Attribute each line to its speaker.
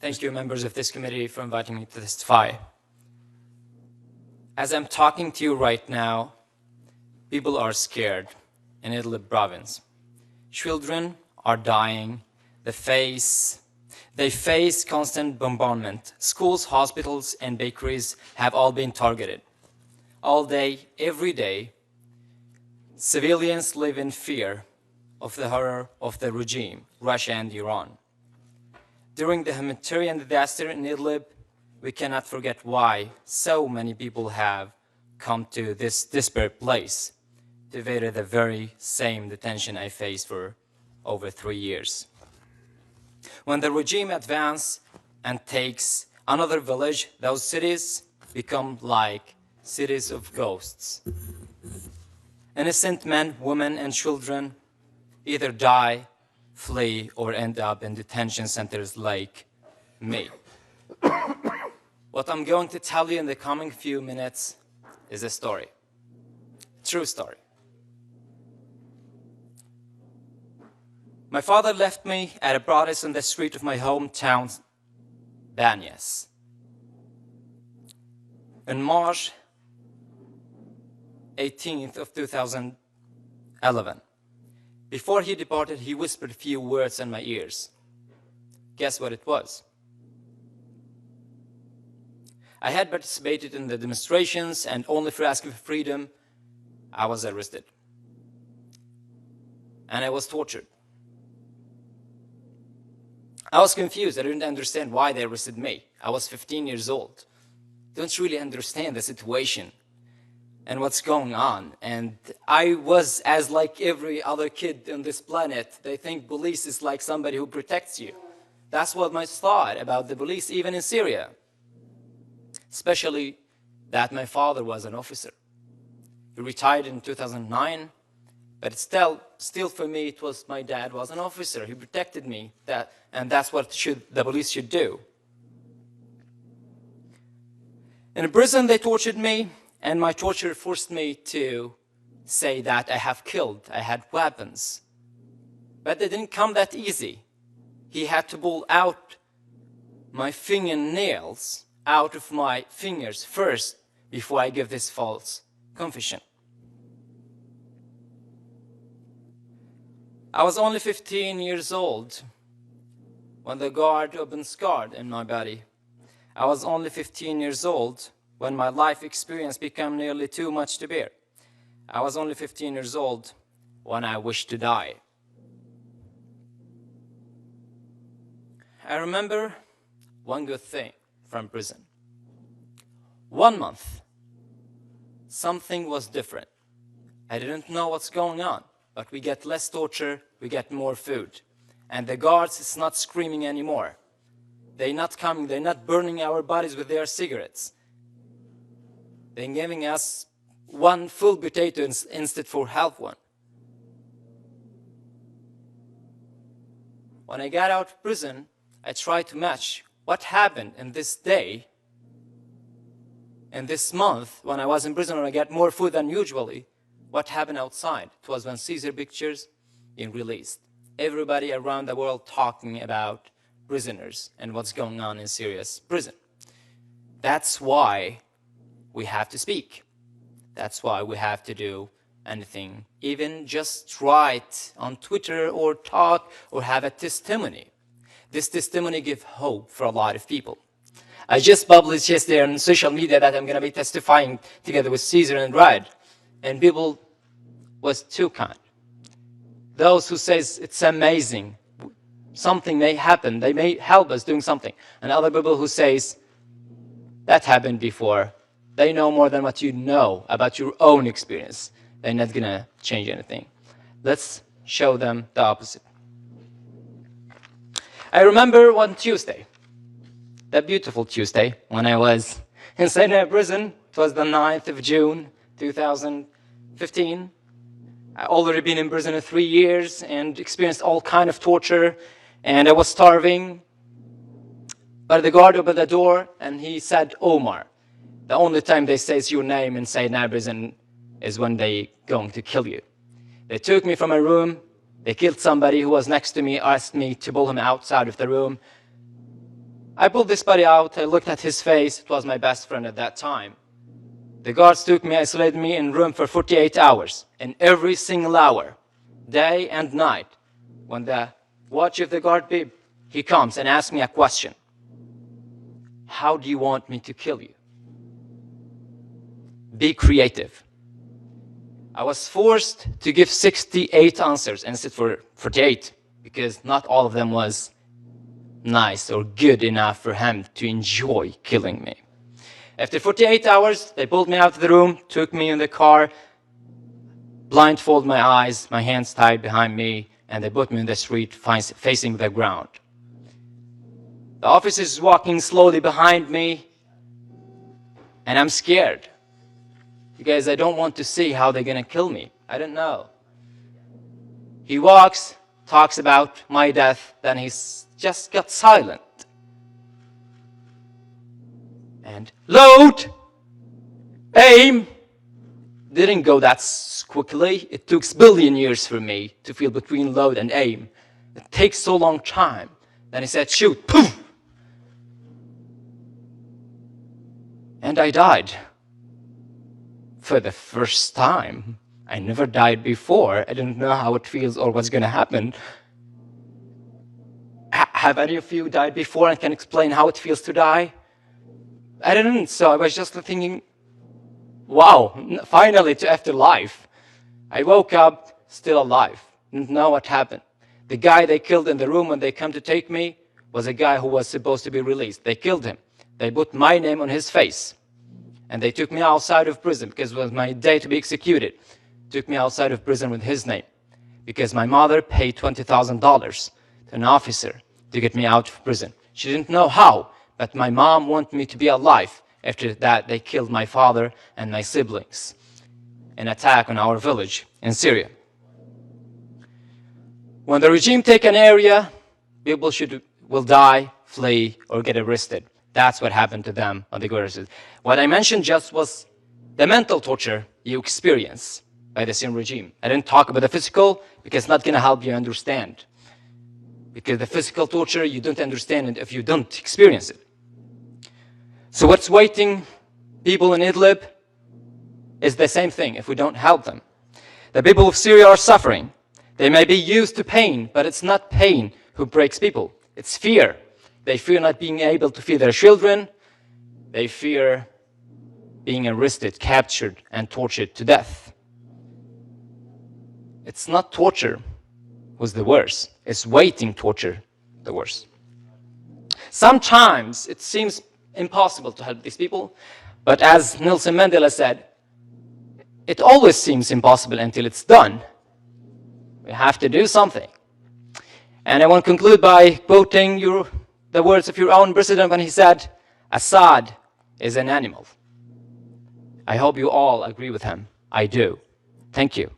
Speaker 1: Thank you, members of this committee, for inviting me to testify. As I'm talking to you right now, people are scared in Idlib province. Children are dying. They face constant bombardment. Schools, hospitals, and bakeries have all been targeted. All day, every day, civilians live in fear of the horror of the regime, Russia and Iran. During the humanitarian disaster in Idlib, we cannot forget why so many people have come to this desperate place to evade the very same detention I faced for over 3 years. When the regime advances and takes another village, those cities become like cities of ghosts. Innocent men, women, and children either die, flee, or end up in detention centers like me. What I'm going to tell you in the coming few minutes is a story, true story. My father left me at a protest on the street of my hometown, Banyas. On March 18th of 2011. Before he departed, he whispered a few words in my ears. Guess what it was? I had participated in the demonstrations, and only for asking for freedom, I was arrested. And I was tortured. I was confused. I didn't understand why they arrested me. I was 15 years old. Don't really understand the situation and what's going on. And I was, as like every other kid on this planet, they think police is like somebody who protects you. That's what my thought about the police, even in Syria. Especially that my father was an officer. He retired in 2009, but still for me, it was my dad was an officer. He protected me, and that's what the police should do. In prison, they tortured me, and my torture forced me to say that I have killed, I had weapons. But it didn't come that easy. He had to pull out my fingernails out of my fingers first before I give this false confession. I was only 15 years old when the guard opened scarred in my body. I was only 15 years old when my life experience became nearly too much to bear. I was only 15 years old when I wished to die. I remember one good thing from prison. 1 month, something was different. I didn't know what's going on, but we get less torture, we get more food. And the guards is not screaming anymore. They're not coming, they're not burning our bodies with their cigarettes. They're giving us one full potato instead for half one. When I got out of prison, I tried to match what happened in this day, in this month, when I was in prison and I got more food than usually, what happened outside. It was when Caesar pictures being released. Everybody around the world talking about prisoners and what's going on in Syria's prison. That's why we have to speak. That's why we have to do anything, even just write on Twitter or talk or have a testimony. This testimony gives hope for a lot of people. I just published yesterday on social media that I'm going to be testifying together with Caesar and Rad, and people was too kind. Those who says it's amazing, something may happen, they may help us doing something, and other people who says that happened before. They know more than what you know about your own experience. They're not going to change anything. Let's show them the opposite. I remember one Tuesday, that beautiful Tuesday, when I was inside a prison. It was the 9th of June, 2015. I'd already been in prison for 3 years and experienced all kind of torture, and I was starving. But the guard opened the door and he said, Omar. The only time they say your name inside a prison is when they going to kill you. They took me from a room. They killed somebody who was next to me, asked me to pull him outside of the room. I pulled this body out, I looked at his face, it was my best friend at that time. The guards took me, isolated me in a room for 48 hours. And every single hour, day and night, when the watch of the guard beep, he comes and asks me a question. How do you want me to kill you? Be creative. I was forced to give 68 answers instead for 48, because not all of them was nice or good enough for him to enjoy killing me. After 48 hours, they pulled me out of the room, took me in the car, blindfolded my eyes, my hands tied behind me, and they put me in the street facing the ground. The officer is walking slowly behind me, and I'm scared. Because I don't want to see how they're gonna kill me. I don't know. He walks, talks about my death, then he's just got silent. And load, aim, didn't go that quickly. It took a billion years for me to feel between load and aim. It takes so long time. Then he said, shoot, poof. And I died. For the first time. I never died before. I didn't know how it feels or what's going to happen. Have any of you died before and can explain how it feels to die? I didn't, so I was just thinking, wow, finally to afterlife. I woke up still alive. Didn't know what happened. The guy they killed in the room when they come to take me was a guy who was supposed to be released. They killed him. They put my name on his face. And they took me outside of prison because it was my day to be executed. Took me outside of prison with his name. Because my mother paid $20,000 to an officer to get me out of prison. She didn't know how, but my mom wanted me to be alive. After that, they killed my father and my siblings. An attack on our village in Syria. When the regime take an area, people will die, flee, or get arrested. That's what happened to them on the guerrillas. What I mentioned just was the mental torture you experience by the Syrian regime. I didn't talk about the physical because it's not going to help you understand. Because the physical torture, you don't understand it if you don't experience it. So what's waiting people in Idlib is the same thing if we don't help them. The people of Syria are suffering. They may be used to pain, but it's not pain who breaks people. It's fear. They fear not being able to feed their children. They fear being arrested, captured, and tortured to death. It's not torture who's the worst. It's waiting torture the worst. Sometimes it seems impossible to help these people, but as Nelson Mandela said, it always seems impossible until it's done. We have to do something. And I want to conclude by quoting the words of your own president when he said, Assad is an animal. I hope you all agree with him. I do. Thank you.